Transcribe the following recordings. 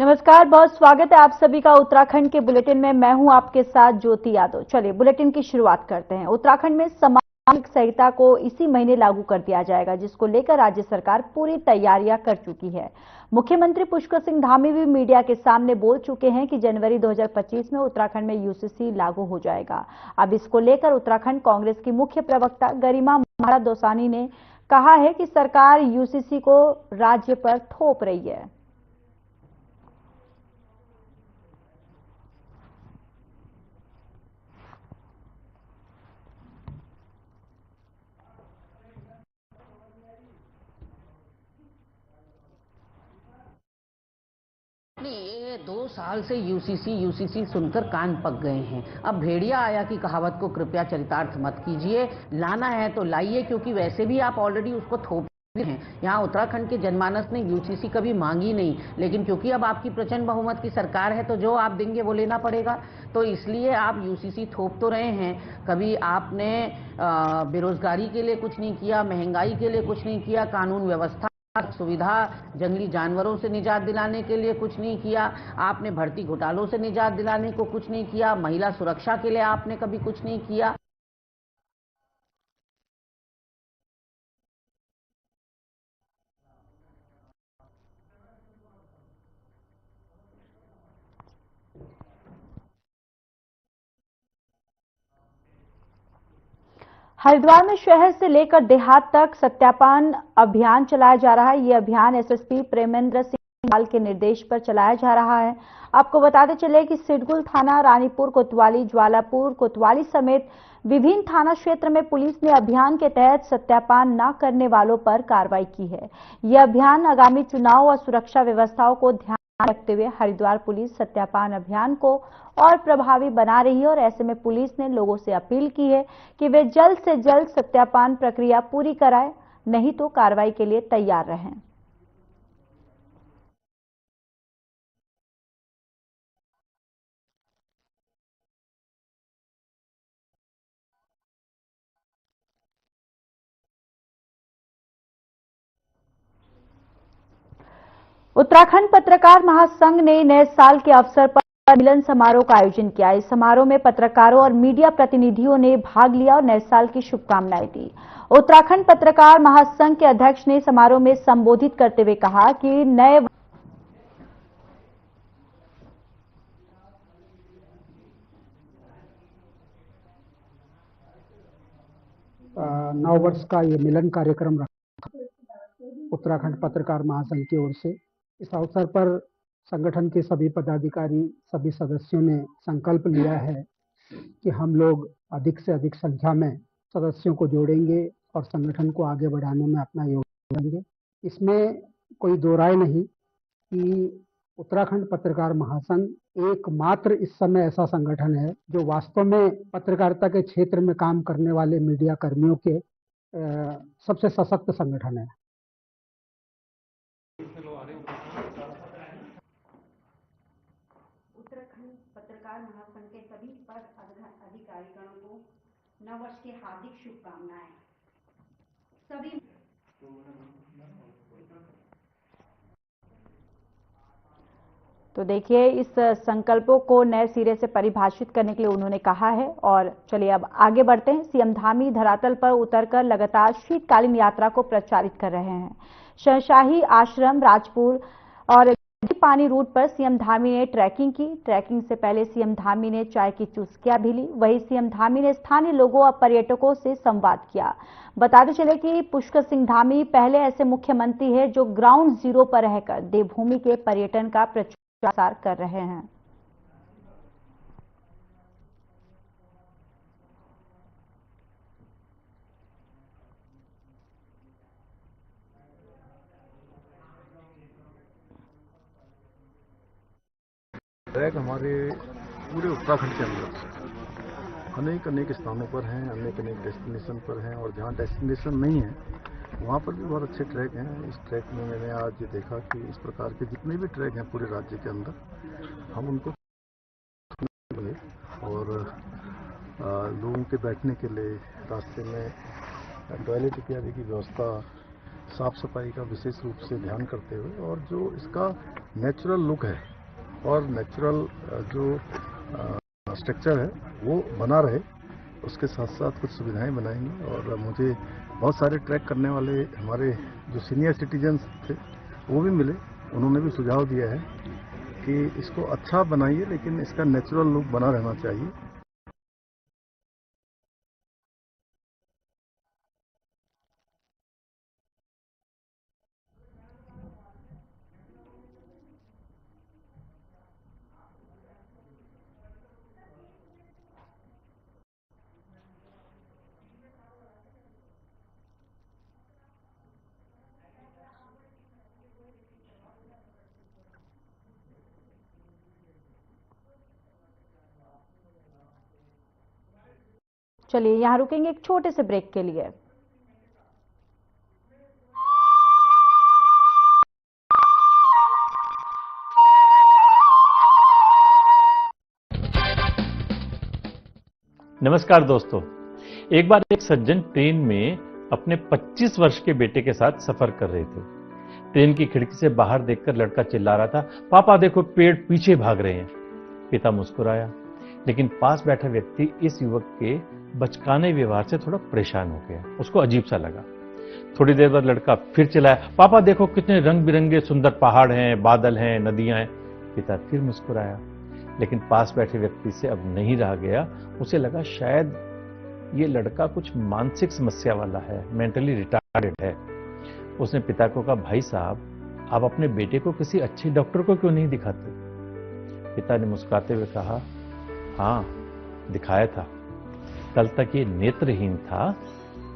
नमस्कार, बहुत स्वागत है आप सभी का उत्तराखंड के बुलेटिन में। मैं हूं आपके साथ ज्योति यादव। चलिए बुलेटिन की शुरुआत करते हैं। उत्तराखंड में सामाजिक संहिता को इसी महीने लागू कर दिया जाएगा, जिसको लेकर राज्य सरकार पूरी तैयारियां कर चुकी है। मुख्यमंत्री पुष्कर सिंह धामी भी मीडिया के सामने बोल चुके हैं कि जनवरी 2025 में उत्तराखंड में यूसीसी लागू हो जाएगा। अब इसको लेकर उत्तराखंड कांग्रेस की मुख्य प्रवक्ता गरिमा महाराज दौसानी ने कहा है कि सरकार यूसीसी को राज्य पर थोप रही है। ये 2 साल से यूसीसी सुनकर कान पक गए हैं। अब भेड़िया आया की कहावत को कृपया चरितार्थ मत कीजिए। लाना है तो लाइए, क्योंकि वैसे भी आप ऑलरेडी उसको थोप हैं। यहाँ उत्तराखंड के जनमानस ने यूसीसी कभी मांगी नहीं, लेकिन क्योंकि अब आपकी प्रचंड बहुमत की सरकार है तो जो आप देंगे वो लेना पड़ेगा। तो इसलिए आप यूसीसी थोप तो रहे हैं। कभी आपने बेरोजगारी के लिए कुछ नहीं किया, महंगाई के लिए कुछ नहीं किया, कानून व्यवस्था सुविधा, जंगली जानवरों से निजात दिलाने के लिए कुछ नहीं किया, आपने भर्ती घोटालों से निजात दिलाने को कुछ नहीं किया, महिला सुरक्षा के लिए आपने कभी कुछ नहीं किया। हरिद्वार में शहर से लेकर देहात तक सत्यापन अभियान चलाया जा रहा है। ये अभियान एसएसपी प्रेमेंद्र सिंह लाल के निर्देश पर चलाया जा रहा है। आपको बताते चले कि सिडकुल थाना, रानीपुर कोतवाली, ज्वालापुर कोतवाली समेत विभिन्न थाना क्षेत्र में पुलिस ने अभियान के तहत सत्यापन न करने वालों पर कार्रवाई की है। यह अभियान आगामी चुनाव और सुरक्षा व्यवस्थाओं को ध्यान रखते हुए हरिद्वार पुलिस सत्यापन अभियान को और प्रभावी बना रही है और ऐसे में पुलिस ने लोगों से अपील की है कि वे जल्द से जल्द सत्यापन प्रक्रिया पूरी कराएं, नहीं तो कार्रवाई के लिए तैयार रहें। उत्तराखंड पत्रकार महासंघ ने नए साल के अवसर पर मिलन समारोह का आयोजन किया। इस समारोह में पत्रकारों और मीडिया प्रतिनिधियों ने भाग लिया और नए साल की शुभकामनाएं दी। उत्तराखंड पत्रकार महासंघ के अध्यक्ष ने समारोह में संबोधित करते हुए कहा कि नव वर्ष का ये मिलन कार्यक्रम रखा उत्तराखंड पत्रकार महासंघ की ओर से। इस अवसर पर संगठन के सभी पदाधिकारी, सभी सदस्यों ने संकल्प लिया है कि हम लोग अधिक से अधिक संख्या में सदस्यों को जोड़ेंगे और संगठन को आगे बढ़ाने में अपना योगदान देंगे। इसमें कोई दो राय नहीं कि उत्तराखंड पत्रकार महासंघ एकमात्र इस समय ऐसा संगठन है जो वास्तव में पत्रकारिता के क्षेत्र में काम करने वाले मीडिया कर्मियों के सबसे सशक्त संगठन है। उत्तराखंड पत्रकार महासंघ के सभी अधिकारीगणों को नव वर्ष की हार्दिक शुभकामनाएं। सभी तो देखिए, इस संकल्पों को नए सिरे से परिभाषित करने के लिए उन्होंने कहा है। और चलिए अब आगे बढ़ते हैं। सीएम धामी धरातल पर उतरकर लगातार शीतकालीन यात्रा को प्रचारित कर रहे हैं। शहशाही आश्रम, राजपुर और पानी रूट पर सीएम धामी ने ट्रैकिंग की। ट्रैकिंग से पहले सीएम धामी ने चाय की चुस्कियां भी ली। वहीं सीएम धामी ने स्थानीय लोगों और पर्यटकों से संवाद किया। बताते चले कि पुष्कर सिंह धामी पहले ऐसे मुख्यमंत्री हैं जो ग्राउंड जीरो पर रहकर देवभूमि के पर्यटन का प्रचार कर रहे हैं। ट्रैक हमारे पूरे उत्तराखंड के अंदर अनेक अनेक स्थानों पर हैं, अनेक अनेक डेस्टिनेशन पर हैं, और जहाँ डेस्टिनेशन नहीं है वहाँ पर भी बहुत अच्छे ट्रैक हैं। इस ट्रैक में मैंने आज ये देखा कि इस प्रकार के जितने भी ट्रैक हैं पूरे राज्य के अंदर हम उनको और लोगों के बैठने के लिए रास्ते में टॉयलेट इत्यादि की व्यवस्था, साफ सफाई का विशेष रूप से ध्यान करते हुए, और जो इसका नेचुरल लुक है और नेचुरल जो स्ट्रक्चर है वो बना रहे, उसके साथ साथ कुछ सुविधाएं बनाएंगे। और मुझे बहुत सारे ट्रैक करने वाले हमारे जो सीनियर सिटीजन्स थे वो भी मिले, उन्होंने भी सुझाव दिया है कि इसको अच्छा बनाइए लेकिन इसका नेचुरल लुक बना रहना चाहिए। चलिए यहाँ रुकेंगे एक छोटे से ब्रेक के लिए। नमस्कार दोस्तों, एक बार एक सज्जन ट्रेन में अपने 25 वर्ष के बेटे के साथ सफर कर रहे थे। ट्रेन की खिड़की से बाहर देखकर लड़का चिल्ला रहा था, पापा देखो पेड़ पीछे भाग रहे हैं। पिता मुस्कुराया, लेकिन पास बैठा व्यक्ति इस युवक के बचकाने व्यवहार से थोड़ा परेशान हो गया। उसको अजीब सा लगा। थोड़ी देर बाद लड़का फिर चिल्लाया, पापा देखो कितने रंग बिरंगे सुंदर पहाड़ हैं, बादल हैं, नदियां हैं। पिता फिर मुस्कुराया, लेकिन पास बैठे व्यक्ति से अब नहीं रहा गया। उसे लगा शायद ये लड़का कुछ मानसिक समस्या वाला है, मेंटली रिटार्डेड है। उसने पिता को कहा, भाई साहब आप अपने बेटे को किसी अच्छे डॉक्टर को क्यों नहीं दिखाते? पिता ने मुस्कुराते हुए कहा, हाँ दिखाया था, कल तक ये नेत्रहीन था,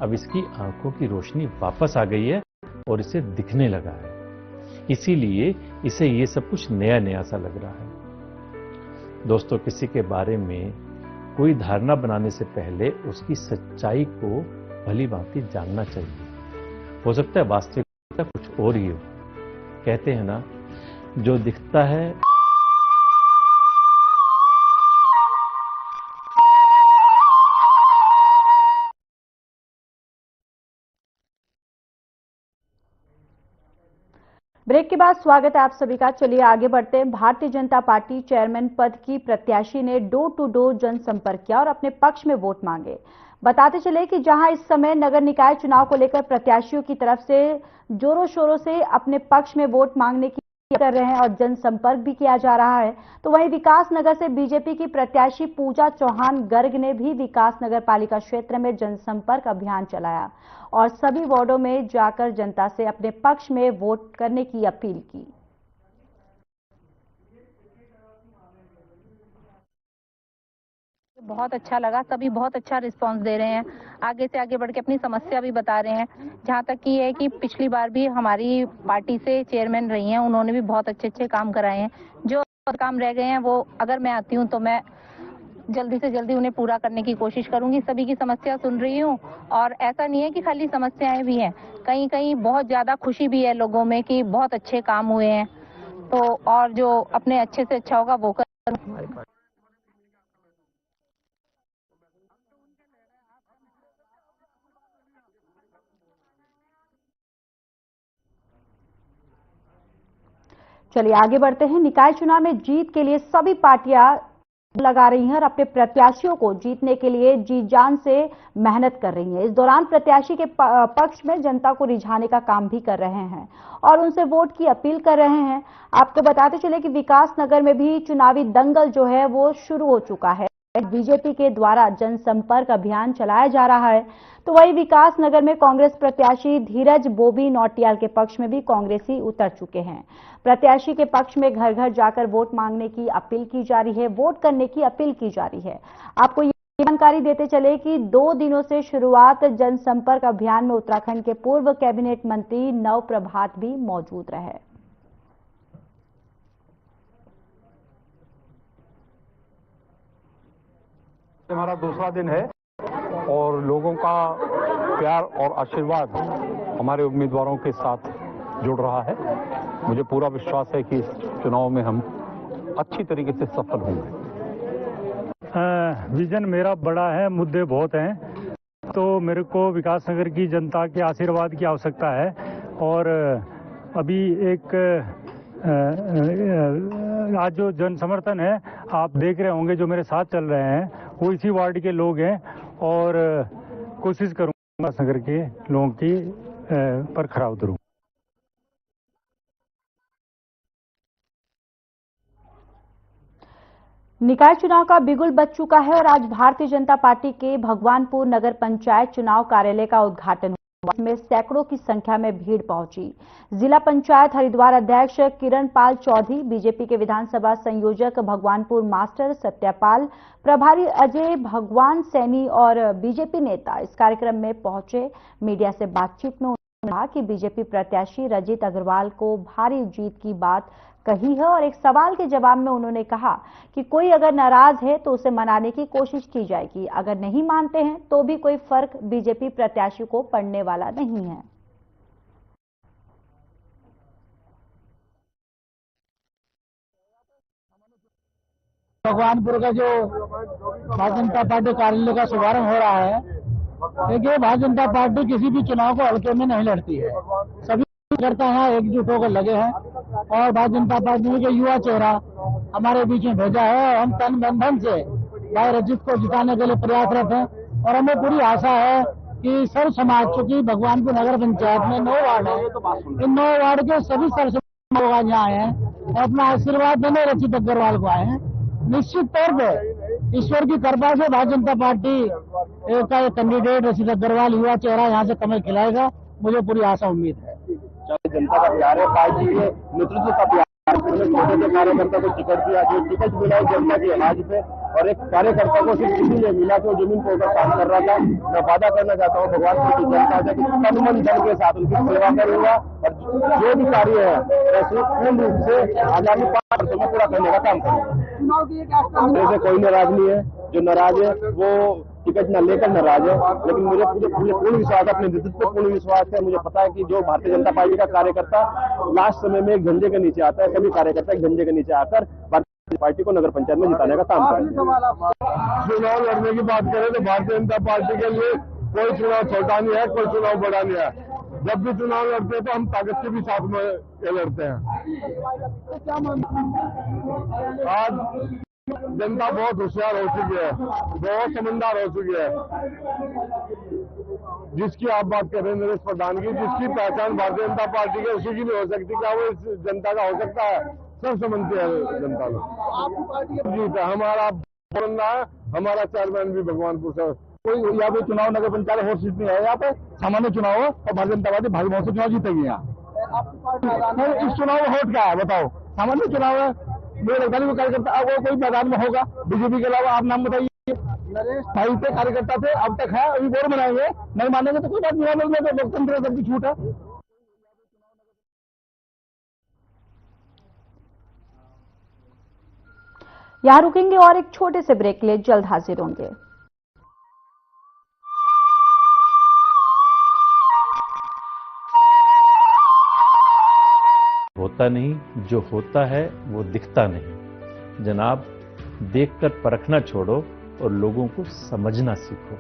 अब इसकी आंखों की रोशनी वापस आ गई है और इसे दिखने लगा है, इसीलिए इसे ये सब कुछ नया नया सा लग रहा है। दोस्तों, किसी के बारे में कोई धारणा बनाने से पहले उसकी सच्चाई को भली भांति जानना चाहिए। हो सकता है वास्तविकता कुछ और ही हो। कहते हैं ना, जो दिखता है ब्रेक के बाद स्वागत है आप सभी का। चलिए आगे बढ़ते हैं। भारतीय जनता पार्टी चेयरमैन पद की प्रत्याशी ने डोर टू डोर जनसंपर्क किया और अपने पक्ष में वोट मांगे। बताते चले कि जहां इस समय नगर निकाय चुनाव को लेकर प्रत्याशियों की तरफ से जोरों शोरों से अपने पक्ष में वोट मांगने की कर रहे हैं और जनसंपर्क भी किया जा रहा है, तो वहीं विकासनगर से बीजेपी की प्रत्याशी पूजा चौहान गर्ग ने भी विकासनगर पालिका क्षेत्र में जनसंपर्क अभियान चलाया और सभी वार्डों में जाकर जनता से अपने पक्ष में वोट करने की अपील की। बहुत अच्छा लगा, सभी बहुत अच्छा रिस्पांस दे रहे हैं, आगे से आगे बढ़ के अपनी समस्या भी बता रहे हैं। जहां तक कि है कि पिछली बार भी हमारी पार्टी से चेयरमैन रही हैं, उन्होंने भी बहुत अच्छे अच्छे काम कराए हैं। जो काम रह गए हैं वो अगर मैं आती हूं तो मैं जल्दी से जल्दी उन्हें पूरा करने की कोशिश करूंगी। सभी की समस्या सुन रही हूं और ऐसा नहीं है कि खाली समस्याएं भी हैं, कहीं कहीं बहुत ज्यादा खुशी भी है लोगों में कि बहुत अच्छे काम हुए हैं, तो और जो अपने अच्छे से अच्छा होगा वो करूं। चलिए आगे बढ़ते हैं। निकाय चुनाव में जीत के लिए सभी पार्टियां लगा रही हैं और अपने प्रत्याशियों को जीतने के लिए जी जान से मेहनत कर रही हैं। इस दौरान प्रत्याशी के पक्ष में जनता को रिझाने का काम भी कर रहे हैं और उनसे वोट की अपील कर रहे हैं। आपको बताते चले कि विकासनगर में भी चुनावी दंगल जो है वो शुरू हो चुका है। बीजेपी के द्वारा जनसंपर्क अभियान चलाया जा रहा है, तो वही विकासनगर में कांग्रेस प्रत्याशी धीरज बोबी नौटियाल के पक्ष में भी कांग्रेसी उतर चुके हैं। प्रत्याशी के पक्ष में घर घर जाकर वोट मांगने की अपील की जा रही है, वोट करने की अपील की जा रही है। आपको ये जानकारी देते चले कि 2 दिनों से शुरुआत जनसंपर्क अभियान में उत्तराखंड के पूर्व कैबिनेट मंत्री नव प्रभात भी मौजूद रहे। हमारा दूसरा दिन है और लोगों का प्यार और आशीर्वाद हमारे उम्मीदवारों के साथ जुड़ रहा है। मुझे पूरा विश्वास है कि इस चुनाव में हम अच्छी तरीके से सफल होंगे। विजन मेरा बड़ा है, मुद्दे बहुत हैं, तो मेरे को विकासनगर की जनता के आशीर्वाद की आवश्यकता है। और अभी एक आज जो जन समर्थन है आप देख रहे होंगे, जो मेरे साथ चल रहे हैं वो इसी वार्ड के लोग हैं और कोशिश करूंगा नगर के लोगों की पर खरा उतरूं। निकाय चुनाव का बिगुल बज चुका है और आज भारतीय जनता पार्टी के भगवानपुर नगर पंचायत चुनाव कार्यालय का उद्घाटन हुआ। इसमें सैकड़ों की संख्या में भीड़ पहुंची। जिला पंचायत हरिद्वार अध्यक्ष किरण पाल चौधरी, बीजेपी के विधानसभा संयोजक भगवानपुर मास्टर सत्यापाल, प्रभारी अजय भगवान सैनी और बीजेपी नेता इस कार्यक्रम में पहुंचे। मीडिया से बातचीत में उन्होंने कहा कि बीजेपी प्रत्याशी रजित अग्रवाल को भारी जीत की बात कही है और एक सवाल के जवाब में उन्होंने कहा कि कोई अगर नाराज है तो उसे मनाने की कोशिश की जाएगी, अगर नहीं मानते हैं तो भी कोई फर्क बीजेपी प्रत्याशी को पड़ने वाला नहीं है। भगवानपुर का जो भारतीय जनता पार्टी कार्यालय का शुभारंभ हो रहा है, देखिए भारतीय जनता पार्टी किसी भी चुनाव को हल्के में नहीं लड़ती है। सभी कार्यकर्ता यहाँ एकजुट होकर लगे हैं और भारतीय जनता पार्टी ने जो युवा चेहरा हमारे बीच में भेजा है और हम तन मन धन से भाई रजित को जिताने के लिए प्रयासरत हैं और हमें पूरी आशा है कि सर्व समाज, चूंकि भगवानपुर नगर पंचायत में 9 वार्ड है, इन 9 वार्ड के सभी सर्व समाज लोग यहाँ आए हैं और अपना आशीर्वाद देने रजित अग्रवाल को आए हैं। निश्चित तौर पर ईश्वर की कृपा से भारतीय जनता पार्टी का कैंडिडेट रजित अग्रवाल युवा चेहरा यहाँ से कमल खिलाएगा, मुझे पूरी आशा उम्मीद है। जनता का प्यार है, पार्टी के नेतृत्व का प्यार है। छोटे छोटे कार्यकर्ता को टिकट दिया, जो टिकट मिला है जनता की आवाज पे, और एक कार्यकर्ता को सिर्फ इसीलिए मिला कि वो जमीन पर होकर काम कर रहा था। मैं वादा करना चाहता हूँ भगवान की जनता से कि तन मन धन के साथ उनकी सेवा करूंगा और जो भी कार्य है वैसे पूर्ण रूप से आगामी 5 वर्षों में पूरा करने का काम करूंगा। मेरे से कोई नाराज नहीं है, जो नाराज है वो टिकट न लेकर नाराज है, लेकिन मुझे पूर्ण विश्वास है, अपने नेतृत्व पर पूर्ण विश्वास है। मुझे पता है कि जो भारतीय जनता पार्टी का कार्यकर्ता लास्ट समय में एक झंडे के नीचे आता है, सभी कार्यकर्ता एक झंडे के नीचे आकर भारतीय पार्टी को नगर पंचायत में जिताने का काम करेंगे। चुनाव लड़ने की बात करें तो भारतीय जनता पार्टी के लिए कोई चुनाव छोटा नहीं है, कोई चुनाव बड़ा नहीं है। जब भी चुनाव लड़ते हैं तो हम ताकत के भी साथ में लड़ते हैं। आज जनता बहुत होशियार हो चुकी है, बहुत समझदार हो चुकी है। जिसकी आप बात कर रहे हैं नरेश प्रधान की, जिसकी पहचान भारतीय जनता पार्टी के उसी की नहीं हो सकती, क्या वो इस जनता का हो सकता है? सब समझती है जनता को। जीत है हमारा बंदा है, हमारा चेयरमैन भी भगवानपुर से। कोई यहाँ पे चुनाव नगर पंचायत और सीट नहीं है, यहाँ पे सामान्य चुनाव है और भारतीय जनता पार्टी भारी बहुत से चुनाव जीतेगी। यहाँ इस चुनाव में वोट क्या है बताओ? सामान्य चुनाव है, मुझे लगता नहीं वो कार्यकर्ता अब वो कोई मैदान में होगा बीजेपी के अलावा। आप नाम बताइए। नरेश भाई थे, कार्यकर्ता थे, अब तक है, अभी वोट बनाएंगे, नहीं मानेंगे तो कोई बात नहीं, तो लोकतंत्र है, सबकी छूट है। यहाँ रुकेंगे और एक छोटे से ब्रेक ले जल्द हाजिर होंगे। होता नहीं, जो होता है वो दिखता नहीं। जनाब, देखकर परखना छोड़ो और लोगों को समझना सीखो।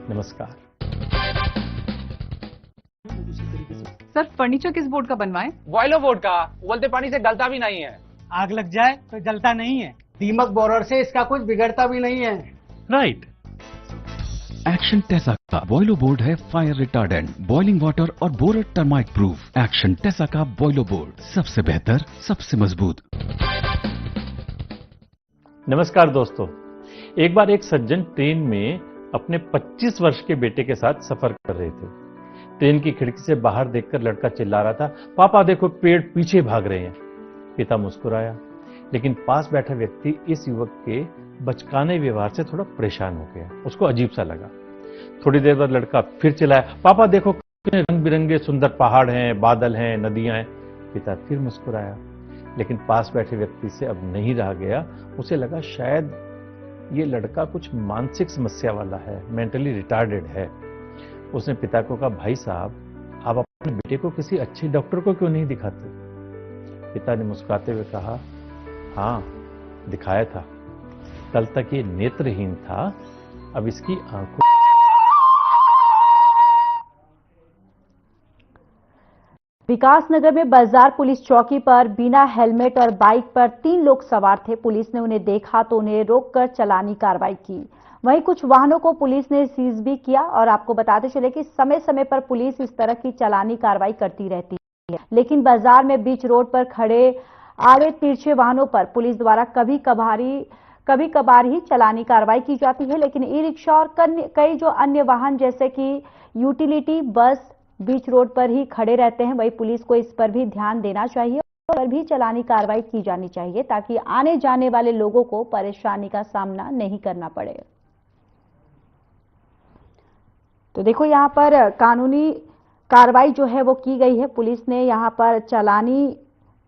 नमस्कार। सर, फर्नीचर किस बोर्ड का बनवाएं? वॉइलो बोर्ड का, उबलते पानी से गलता भी नहीं है। आग लग जाए तो जलता नहीं है। दीमक बोरर से इसका कुछ बिगड़ता भी नहीं है। राइट। एक्शन टेसा का बॉयलो बोर्ड है फायर रिटार्डेंट, बॉइलिंग वाटर और borer termite proof. Action Tesa का बॉयलो बोर्ड सबसे बेहतर, सबसे मजबूत। नमस्कार दोस्तों, एक बार एक सज्जन ट्रेन में अपने 25 वर्ष के बेटे के साथ सफर कर रहे थे। ट्रेन की खिड़की से बाहर देखकर लड़का चिल्ला रहा था, पापा देखो पेड़ पीछे भाग रहे हैं। पिता मुस्कुराया, लेकिन पास बैठा व्यक्ति इस युवक के बचकाने व्यवहार से थोड़ा परेशान हो गया। उसको अजीब सा लगा। थोड़ी देर बाद लड़का फिर चिल्लाया, पापा देखो कितने रंग बिरंगे सुंदर पहाड़ हैं, बादल हैं, नदियां हैं। पिता फिर मुस्कुराया, लेकिन पास बैठे व्यक्ति से अब नहीं रहा गया। उसे लगा शायद ये लड़का कुछ मानसिक समस्या वाला है, मेंटली रिटार्डेड है। उसने पिता को कहा, भाई साहब आप अपने बेटे को किसी अच्छे डॉक्टर को क्यों नहीं दिखाते? पिता ने मुस्कुराते हुए कहा, हाँ दिखाया था, कल तक ये नेत्रहीन था, अब इसकी आंखों। विकासनगर में बाजार पुलिस चौकी पर बिना हेलमेट और बाइक पर 3 लोग सवार थे। पुलिस ने उन्हें देखा तो उन्हें रोककर चालानी कार्रवाई की। वहीं कुछ वाहनों को पुलिस ने सीज भी किया। और आपको बताते चले कि समय समय पर पुलिस इस तरह की चालानी कार्रवाई करती रहती है, लेकिन बाजार में बीच रोड पर खड़े आड़े तिरछे वाहनों पर पुलिस द्वारा कभी कभार ही चालानी कार्रवाई की जाती है। लेकिन ई रिक्शा और कई जो अन्य वाहन जैसे कि यूटिलिटी बस बीच रोड पर ही खड़े रहते हैं। वही पुलिस को इस पर भी ध्यान देना चाहिए और भी चालानी कार्रवाई की जानी चाहिए ताकि आने जाने वाले लोगों को परेशानी का सामना नहीं करना पड़े। तो देखो यहाँ पर कानूनी कार्रवाई जो है वो की गई है। पुलिस ने यहाँ पर चालानी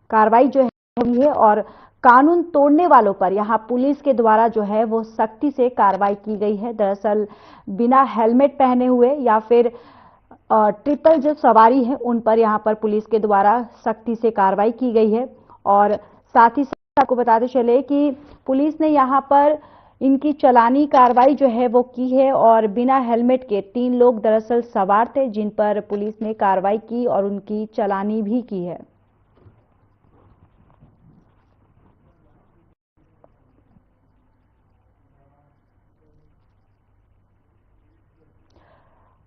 कार्रवाई जो है की है और कानून तोड़ने वालों पर यहाँ पुलिस के द्वारा जो है वो सख्ती से कार्रवाई की गई है। दरअसल बिना हेलमेट पहने हुए या फिर ट्रिपल जो सवारी है उन पर यहाँ पर पुलिस के द्वारा सख्ती से कार्रवाई की गई है। और साथ ही साथ आपको बताते चले कि पुलिस ने यहाँ पर इनकी चालानी कार्रवाई जो है वो की है और बिना हेलमेट के 3 लोग दरअसल सवार थे जिन पर पुलिस ने कार्रवाई की और उनकी चालानी भी की है।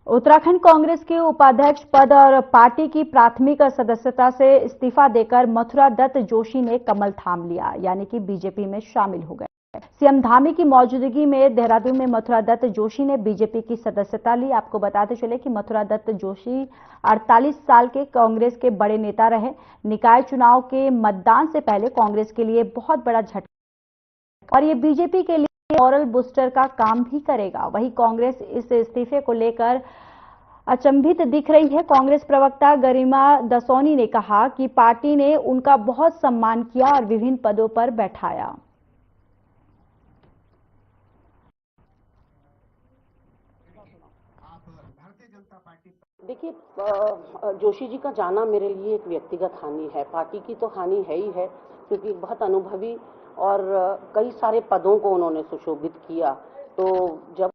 उत्तराखंड कांग्रेस के उपाध्यक्ष पद और पार्टी की प्राथमिक सदस्यता से इस्तीफा देकर मथुरा दत्त जोशी ने कमल थाम लिया, यानी कि बीजेपी में शामिल हो गए। सीएम धामी की मौजूदगी में देहरादून में मथुरा दत्त जोशी ने बीजेपी की सदस्यता ली। आपको बताते चले कि मथुरा दत्त जोशी 48 साल के कांग्रेस के बड़े नेता रहे। निकाय चुनाव के मतदान से पहले कांग्रेस के लिए बहुत बड़ा झटका और ये बीजेपी के लिए मॉरल बूस्टर का काम भी करेगा। वहीं कांग्रेस इस इस्तीफे को लेकर अचंभित दिख रही है। कांग्रेस प्रवक्ता गरिमा दसौनी ने कहा कि पार्टी ने उनका बहुत सम्मान किया और विभिन्न पदों पर बैठाया। देखिए, जोशी जी का जाना मेरे लिए एक व्यक्तिगत हानि है, पार्टी की तो हानि है ही है, क्योंकि बहुत अनुभवी और कई सारे पदों को उन्होंने सुशोभित किया। तो जब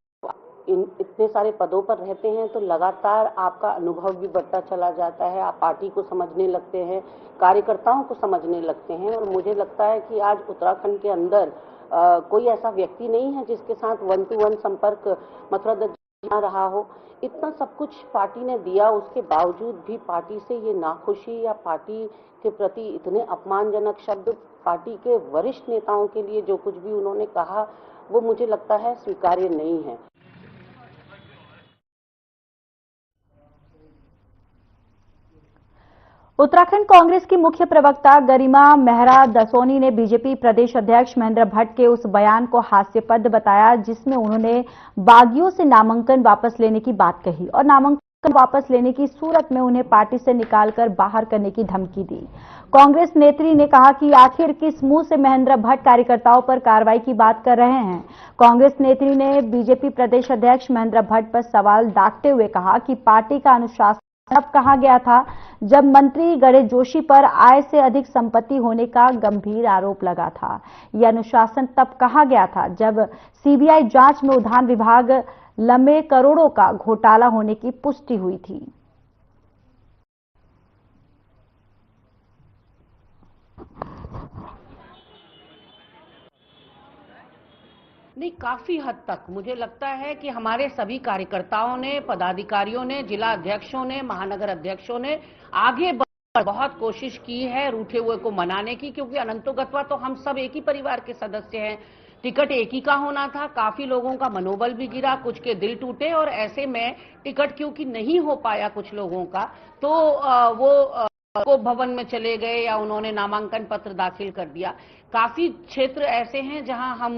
इतने सारे पदों पर रहते हैं तो लगातार आपका अनुभव भी बढ़ता चला जाता है, आप पार्टी को समझने लगते हैं, कार्यकर्ताओं को समझने लगते हैं। और मुझे लगता है कि आज उत्तराखंड के अंदर कोई ऐसा व्यक्ति नहीं है जिसके साथ 1-to-1 संपर्क मथुरा दत्त ना रहा हो। इतना सब कुछ पार्टी ने दिया, उसके बावजूद भी पार्टी से ये नाखुशी या पार्टी के प्रति इतने अपमानजनक शब्द, पार्टी के वरिष्ठ नेताओं के लिए जो कुछ भी उन्होंने कहा वो मुझे लगता है स्वीकार्य नहीं है। उत्तराखंड कांग्रेस की मुख्य प्रवक्ता गरिमा मेहरा दसौनी ने बीजेपी प्रदेश अध्यक्ष महेंद्र भट्ट के उस बयान को हास्यास्पद बताया जिसमें उन्होंने बागियों से नामांकन वापस लेने की बात कही और नामांकन वापस लेने की सूरत में उन्हें पार्टी से निकालकर बाहर करने की धमकी दी। कांग्रेस नेत्री ने कहा कि आखिर किस मुंह से महेंद्र भट्ट कार्यकर्ताओं पर कार्रवाई की बात कर रहे हैं। कांग्रेस नेत्री ने बीजेपी प्रदेश अध्यक्ष महेंद्र भट्ट पर सवाल दागते हुए कहा कि पार्टी का अनुशासन तब कहा गया था जब मंत्री गणेश जोशी पर आय से अधिक संपत्ति होने का गंभीर आरोप लगा था। यह अनुशासन तब कहा गया था जब सीबीआई जांच में उद्यान विभाग लंबे करोड़ों का घोटाला होने की पुष्टि हुई थी। नहीं, काफी हद तक मुझे लगता है कि हमारे सभी कार्यकर्ताओं ने, पदाधिकारियों ने, जिला अध्यक्षों ने, महानगर अध्यक्षों ने आगे बहुत कोशिश की है रूठे हुए को मनाने की, क्योंकि अनंतोगत्वा तो हम सब एक ही परिवार के सदस्य हैं। टिकट एक ही का होना था, काफी लोगों का मनोबल भी गिरा, कुछ के दिल टूटे और ऐसे में टिकट क्योंकि नहीं हो पाया कुछ लोगों का, तो वो भवन में चले गए या उन्होंने नामांकन पत्र दाखिल कर दिया। काफी क्षेत्र ऐसे हैं जहां हम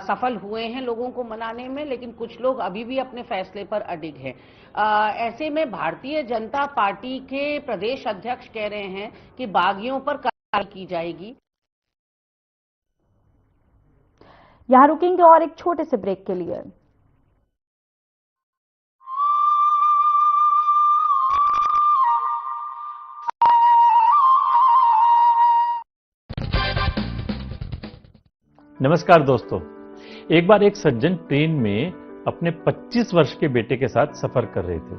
सफल हुए हैं लोगों को मनाने में, लेकिन कुछ लोग अभी भी अपने फैसले पर अडिग हैं। ऐसे में भारतीय जनता पार्टी के प्रदेश अध्यक्ष कह रहे हैं कि बागियों पर कार्रवाई की जाएगी। यहां रुकेंगे और एक छोटे से ब्रेक के लिए। नमस्कार दोस्तों, एक बार एक सज्जन ट्रेन में अपने 25 वर्ष के बेटे के साथ सफर कर रहे थे।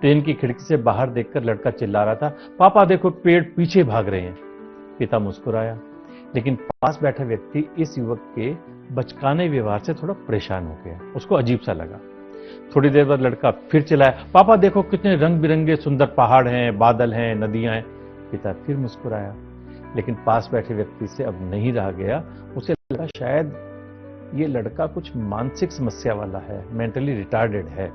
ट्रेन की खिड़की से बाहर देखकर लड़का चिल्ला रहा था, पापा देखो पेड़ पीछे भाग रहे हैं। पिता मुस्कुराया, लेकिन पास बैठा व्यक्ति इस युवक के बचकाने व्यवहार से थोड़ा परेशान हो गया। उसको अजीब सा लगा। थोड़ी देर बाद लड़का फिर चिल्लाया, पापा देखो कितने रंग बिरंगे सुंदर पहाड़ हैं, बादल हैं, नदियां हैं। पिता फिर मुस्कुराया, लेकिन पास बैठे व्यक्ति से अब नहीं रहा गया। उसे लगा शायद ये लड़का कुछ मानसिक समस्या वाला है, मेंटली रिटार्डेड है।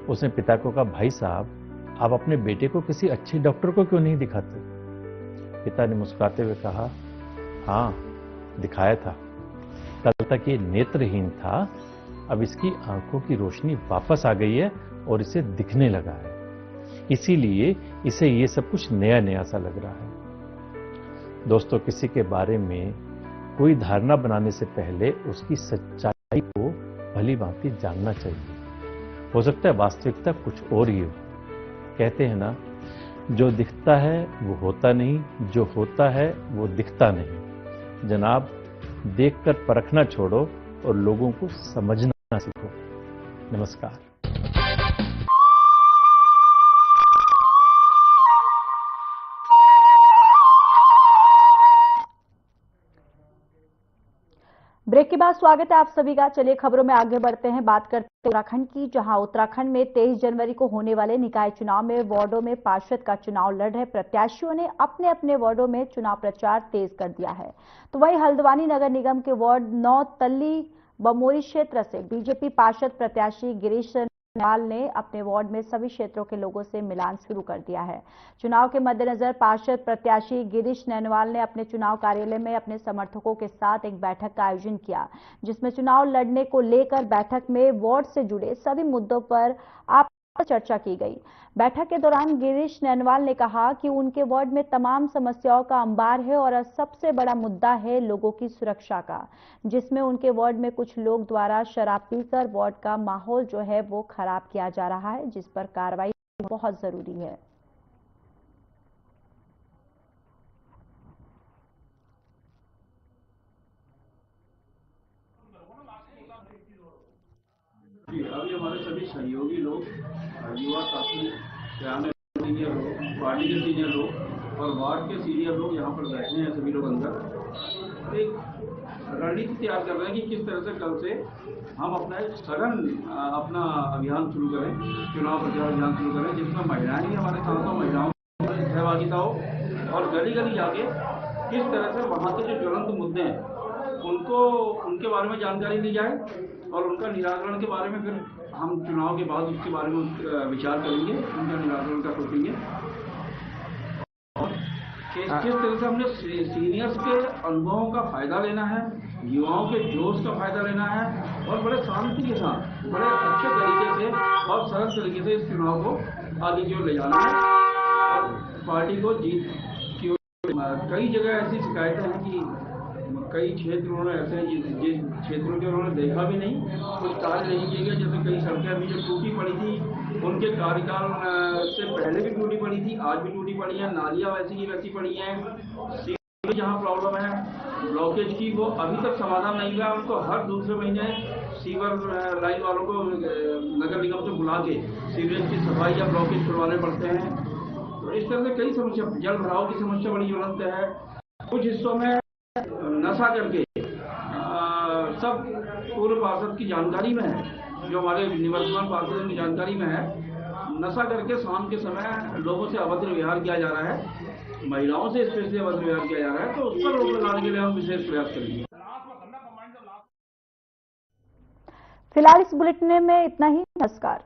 उसने पिता को कहा, भाई साहब आप अपने बेटे को किसी अच्छे डॉक्टर को क्यों नहीं दिखाते? पिता ने मुस्कुराते हुए कहा, हाँ दिखाया था, कल तक ये नेत्रहीन था, अब इसकी आंखों की रोशनी वापस आ गई है और इसे दिखने लगा है, इसीलिए इसे ये सब कुछ नया नया सा लग रहा है। दोस्तों, किसी के बारे में कोई धारणा बनाने से पहले उसकी सच्चाई को भली भांति जानना चाहिए। हो सकता है वास्तविकता कुछ और ही हो। कहते हैं ना, जो दिखता है वो होता नहीं, जो होता है वो दिखता नहीं। जनाब, देखकर परखना छोड़ो और लोगों को समझना सीखो। नमस्कार। ब्रेक के बाद स्वागत है आप सभी का। चलिए खबरों में आगे बढ़ते हैं। बात करते हैं उत्तराखंड की, जहां उत्तराखंड में 23 जनवरी को होने वाले निकाय चुनाव में वार्डों में पार्षद का चुनाव लड़ रहे प्रत्याशियों ने अपने अपने वार्डों में चुनाव प्रचार तेज कर दिया है। तो वहीं हल्द्वानी नगर निगम के वार्ड 9 तल्ली बमोरी क्षेत्र से बीजेपी पार्षद प्रत्याशी गिरीश नैनवाल ने अपने वार्ड में सभी क्षेत्रों के लोगों से मिलान शुरू कर दिया है। चुनाव के मद्देनजर पार्षद प्रत्याशी गिरीश नैनवाल ने अपने चुनाव कार्यालय में अपने समर्थकों के साथ एक बैठक का आयोजन किया, जिसमें चुनाव लड़ने को लेकर बैठक में वार्ड से जुड़े सभी मुद्दों पर चर्चा की गई। बैठक के दौरान गिरीश नैनवाल ने कहा कि उनके वार्ड में तमाम समस्याओं का अंबार है और सबसे बड़ा मुद्दा है लोगों की सुरक्षा का, जिसमें उनके वार्ड में कुछ लोग द्वारा शराब पीकर वार्ड का माहौल जो है वो खराब किया जा रहा है, जिस पर कार्रवाई बहुत जरूरी है। अभी हमारे सभी सहयोगी लोग, युवा साथी, सीनियर लोग, पार्टी के सीनियर लोग और वार्ड के सीनियर लोग यहाँ पर बैठे हैं। सभी लोग अंदर एक रणनीति तैयार कर रहे हैं कि किस तरह से कल से हम अपना एक सघन अपना अभियान शुरू करें, चुनाव प्रचार अभियान शुरू करें, जिसमें महिलाएं भी हमारे साथ हो, महिलाओं की सहभागिता हो और गली गली जाके किस तरह से वहाँ के जो ज्वलंत मुद्दे हैं उनको उनके बारे में जानकारी ली जाए और उनका निराकरण के बारे में फिर हम चुनाव के बाद उसके बारे में विचार करेंगे, उनका निराकरण का सोचेंगे। और किस तरह से हमने सीनियर्स के अनुभवों का फायदा लेना है, युवाओं के जोश का फायदा लेना है और बड़े शांति के साथ, बड़े अच्छे तरीके से और सरल तरीके से इस चुनाव को आगे की ओर ले जाना है और पार्टी को जीत की ओर। कई जगह ऐसी शिकायतें हैं कि कई क्षेत्र उन्होंने ऐसे हैं जिस क्षेत्रों के उन्होंने देखा भी नहीं, कुछ कार्य नहीं किए गए। जैसे कई सड़कें अभी जो टूटी पड़ी थी, उनके कार्यकाल से पहले भी टूटी पड़ी थी, आज भी टूटी पड़ी है। नालियाँ वैसी की वैसी पड़ी हैं। सीवर जहाँ प्रॉब्लम है ब्लॉकेज की, वो अभी तक समाधान नहीं हुआ। उनको हर दूसरे महीने सीवर लाइन वालों को नगर निगम से बुला के सीवरेज की सफाई या ब्लॉकेज खुलवाने पड़ते हैं। तो इस तरह से कई समस्या, जल भराव की समस्या बड़ी ज्वलंत है। कुछ हिस्सों में नशा करके सब पूर्व पार्षद की जानकारी में है, जो हमारे निवर्तमान पार्षद की जानकारी में है, नशा करके शाम के समय लोगों से अभद्र व्यवहार किया जा रहा है, महिलाओं से स्पेशली अभद्र व्यवहार किया जा रहा है। तो उस पर रोक लगाने के लिए हम विशेष प्रयास करेंगे। फिलहाल इस बुलेटिन में इतना ही। नमस्कार।